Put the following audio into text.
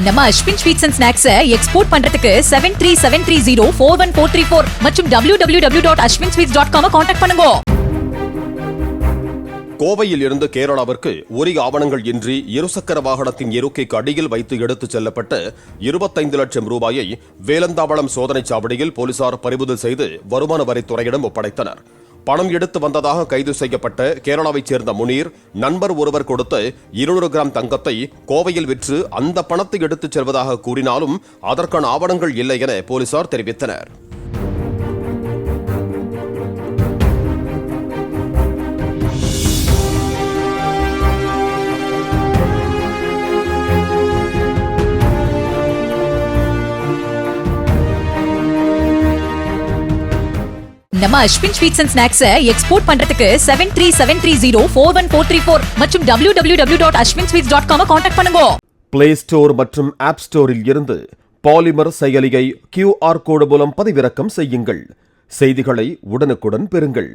நம்ம Ashwin sweets and snacks export பண்றதுக்கு 7373041434 மற்றும் www.ashwinsweets.com கான்டாக்ட் பண்ணுங்க. கோவையில் இருந்து கேரளாவிற்கு உரிய ஆவணங்கள் இன்றி இருசக்கர வாகனத்தின் இருக்கைக்கு அடியில் வைத்து எடுத்துச் செல்லப்பட்ட 25 லட்சம் ரூபாயை வேலந்தாவளம் சோதனைச் சாவடியில் போலீசார் பறிமுதல் செய்து வருமான வரித்துறையிடம் ஒப்படைத்தனர். பணம் எடுத்து வந்ததாக கைது செய்யப்பட்ட கேரளாவைச் சேர்ந்த முனீர் நண்பர் ஒருவர் கொடுத்த 200 கிராம் தங்கத்தை கோவையில் விற்று அந்த பணத்தை எடுத்துச் செல்வதாக கூறினாலும் அதற்கான ஆவணங்கள் இல்லை என போலீசார் தெரிவித்தனர். நம்ம Ashwin sweets and snacks export பண்றதுக்கு 7373041434 மற்றும் www.ashwinsweets.com கான்டாக்ட் பண்ணுங்க. பிளே ஸ்டோர் மற்றும் ஆப் ஸ்டோரில் இருந்து பாலிமர் செயலியை QR கோடு மூலம் பதிவிறக்கம் செய்யுங்கள். செய்திகளை உடனுக்குடன் பெறுங்கள்.